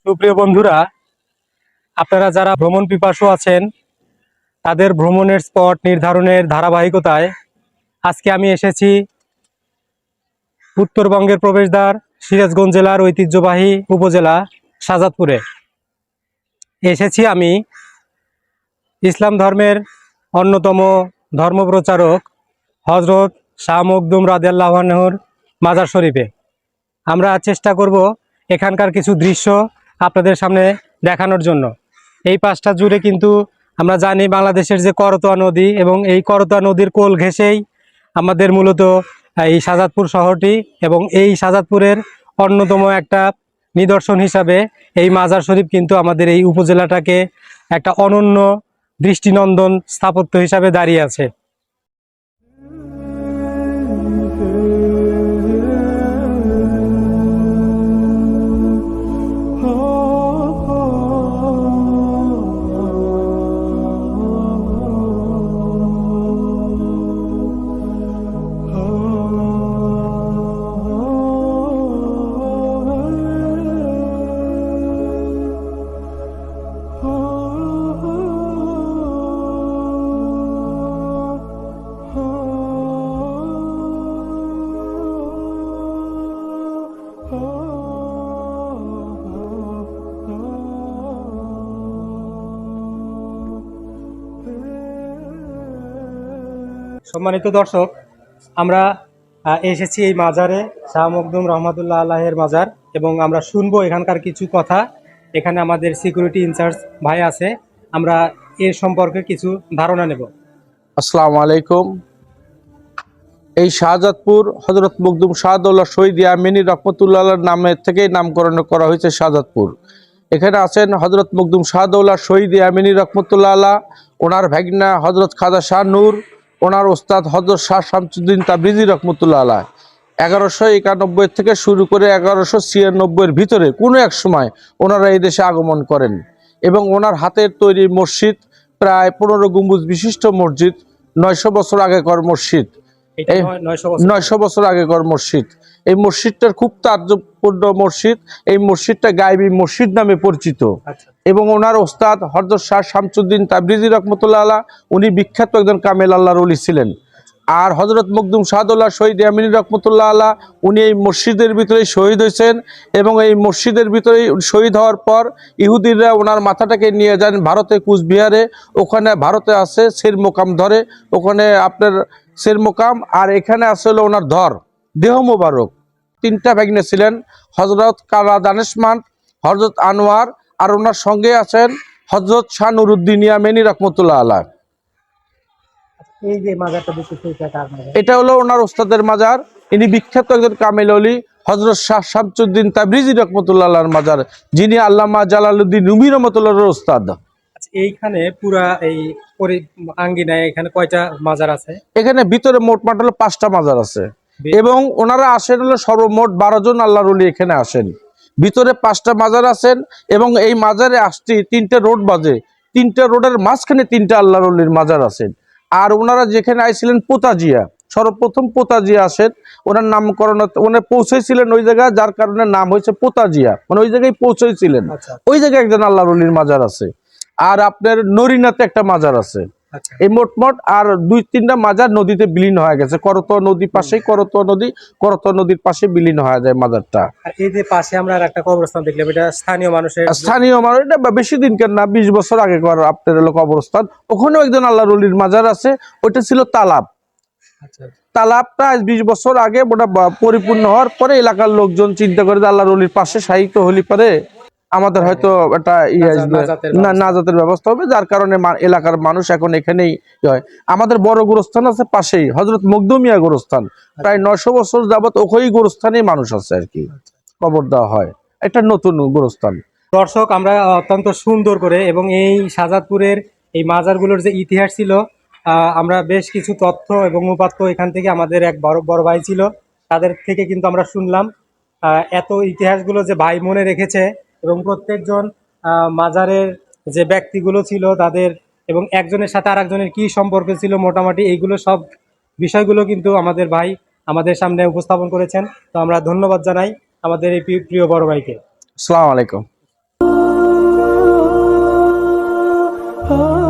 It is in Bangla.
সুপ্রিয় বন্ধুরা, আপনারা যারা ভ্রমণ পিপাসু আছেন তাদের ভ্রমণের স্পট নির্ধারণের ধারাবাহিকতায় আজকে আমি এসেছি উত্তরবঙ্গের প্রবেশদ্বার সিরাজগঞ্জ জেলার ঐতিহ্যবাহী উপজেলা শাহজাদপুরে। এসেছি আমি ইসলাম ধর্মের অন্যতম ধর্মপ্রচারক হজরত শাহ মখদুম রাদিয়াল্লাহু আনহুর মাজার শরীফে। আমরা চেষ্টা করব এখানকার কিছু দৃশ্য আপনাদের সামনে দেখানোর জন্য। এই পাশটা জুড়ে কিন্তু আমরা জানি বাংলাদেশের যে করতোয়া নদী, এবং এই করতোয়া নদীর কোল ঘেঁষেই আমাদের মূলত এই শাহজাদপুর শহরটি, এবং এই শাহজাদপুরের অন্যতম একটা নিদর্শন হিসাবে এই মাজার শরীফ কিন্তু আমাদের এই উপজেলাটাকে একটা অনন্য দৃষ্টিনন্দন স্থাপত্য হিসাবে দাঁড়িয়ে আছে। সম্মানিত দর্শক, আমরা এসেছি এই মাজারে, শাহ মখদুম রহমাতুল্লাহ আল্লাহের মাজার, এবং আমরা শুনবো এখানকার কিছু কথা। এখানে আমাদের সিকিউরিটি ইনচার্জ ভাই আছে, আমরা এর সম্পর্কে কিছু ধারণা নেব। আসসালামু আলাইকুম। এই শাহজাদপুর হজরত মখদুম শাহদৌলা শহীদ ইয়ামিনী রহমতুল্লাহ নামে থেকেই নামকরণ করা হয়েছে শাহজাদপুর। এখানে আছেন হজরত মখদুম শাহদৌলা শহীদ ইয়ামিনী রহমতুল্লাহ আল্লাহ, ওনার ভাগনা হজরত খাজা শাহ নূর, ওনার ওস্তাদ হজরত শাহ শামসুদ্দিন তাবরিজি রহমতুল্লাহ আল্লাহ। 1191 থেকে শুরু করে 1196-এর ভিতরে কোনো এক সময় ওনারা এই দেশে আগমন করেন, এবং ওনার হাতের তৈরি মসজিদ প্রায় 15 গম্বুজ বিশিষ্ট মসজিদ, 900 বছর আগেকার মসজিদ। 900 বছর আগেকার মসজিদ। এই মসজিদটার খুব তাৎপর্যপূর্ণ মসজিদ। এই মসজিদটা গায়েবী মসজিদ নামে পরিচিত। এবং ওনার ওস্তাদ হযরত শাহ শামসুদ্দিন তাবরিজি রহমতুল্লাহ আলাহ, উনি বিখ্যাত একজন কামেল আল্লাহর ওলি ছিলেন। আর হজরত মখদুম শাহদৌলা শহীদ ইয়ামিনী রহমতুল্লাহ আলাহ, উনি এই মসজিদের ভিতরে শহীদ হয়েছেন, এবং এই মসজিদের ভিতরে শহীদ হওয়ার পর ইহুদিরা ওনার মাথাটাকে নিয়ে যান ভারতে, কুচবিহারে। ওখানে ভারতে আছে সের মোকাম ধরে, ওখানে আপনার সের মোকাম, আর এখানে আছে হলো ওনার ধর দেহ মোবারক। 3টা ভাগ্নে ছিলেন, হজরত কালা দানেশমান, হজরত আনোয়ার, আর ওনার সঙ্গে আছেন হজরত শাহ নুরুদ্দিন ইয়ামিনী রহমতুল্লাহ আলাহ। এই যে মাজারটা দেখতেছি, এটা হলো ওনার ওস্তাদের মাজার। ইনি বিখ্যাত একজন কামেল ওলি হজরত শাহ শামসুদ্দিন তাবরিজি রহমতুল্লাহ আলাহর মাজার, যিনি আল্লামা জালালউদ্দিন রুমি রহমতুল্লাহর ওস্তাদ। এইখানে পুরা এই আঙ্গিনায় এখানে কয়টা মাজার আছে? এখানে ভিতরে মোটমাট হলো 5টা মাজার আছে, এবং ওনারা আসেন হলো সর্বমোট 12 জন আল্লাহর ওলি এখানে আসেন। ভিতরে 5টা মাজার আছেন, এবং এই মাজারে আসতে 3টে রোড বাজে, 3টে রোডের মাঝখানে 3টা আল্লাহর ওলির মাজার আছেন। আর ওনারা যেখানে আইছিলেন পোতাজিয়া, সর্বপ্রথম পোতাজিয়া আসেন, ওনার নামকরণ উনি পৌঁছেছিলেন ওই জায়গায়, যার কারণে নাম হয়েছে পোতাজিয়া, মানে ওই জায়গায় পৌঁছেছিলেন। ওই জায়গায় একজন আল্লাহর ওলির মাজার আছে। আর আপনার নরিনাতে একটা মাজার আছে। এই মোটমোট আর 2-3টা মাজার নদীতে বিলীন হয়ে গেছে। করতোয়া নদী পাশেই, করতোয়া নদীর পাশে বিলীন হয়ে যায় মাজারটা। আর এই যে পাশে আমরা একটা কবরস্থান দেখলাম, এটা স্থানীয় মানুষ, এটা বেশি দিনকার না, 20 বছর আগে কর আপনার হলো কবরস্থান। ওখানেও একজন আল্লাহর ওলির মাজার আছে। ওইটা ছিল তালাব। তালাবটা আজ 20 বছর আগে ওটা পরিপূর্ণ হওয়ার পরে এলাকার লোকজন চিন্তা করে যে আল্লাহর ওলির পাশে সাহিত্য হলি পারে আমাদের হয়তো একটা নাজাতের ব্যবস্থা হবে, যার কারণে এলাকার মানুষ এখন এখানেই হয়। আমাদের বড় গোরস্থান আছে পাশেই, হজরত মখদুমিয়া গোরস্থান, প্রায় 900 বছর যাবত ওই গোরস্থানেই মানুষ আছে আর কি, কবর দেওয়া হয়। একটা নতুন গোরস্থান। দর্শক, আমরা অত্যন্ত সুন্দর করে, এবং এই শাহজাদপুরের এই মাজারগুলোর যে ইতিহাস ছিল, আমরা বেশ কিছু তথ্য এবং উপাত্ত এখান থেকে আমাদের এক বড় ভাই ছিল, তাদের থেকে কিন্তু আমরা শুনলাম। এত ইতিহাসগুলো যে ভাই মনে রেখেছে, এবং প্রত্যেকজন মাজারের যে ব্যক্তিগুলো ছিল তাদের, এবং একজনের সাথে আরেকজনের কি সম্পর্ক ছিল মোটামুটি, এইগুলো সব বিষয়গুলো কিন্তু আমাদের ভাই আমাদের সামনে উপস্থাপন করেছেন। তো আমরা ধন্যবাদ জানাই আমাদের এই প্রিয় বড় ভাইকে। আসসালামু আলাইকুম। oh.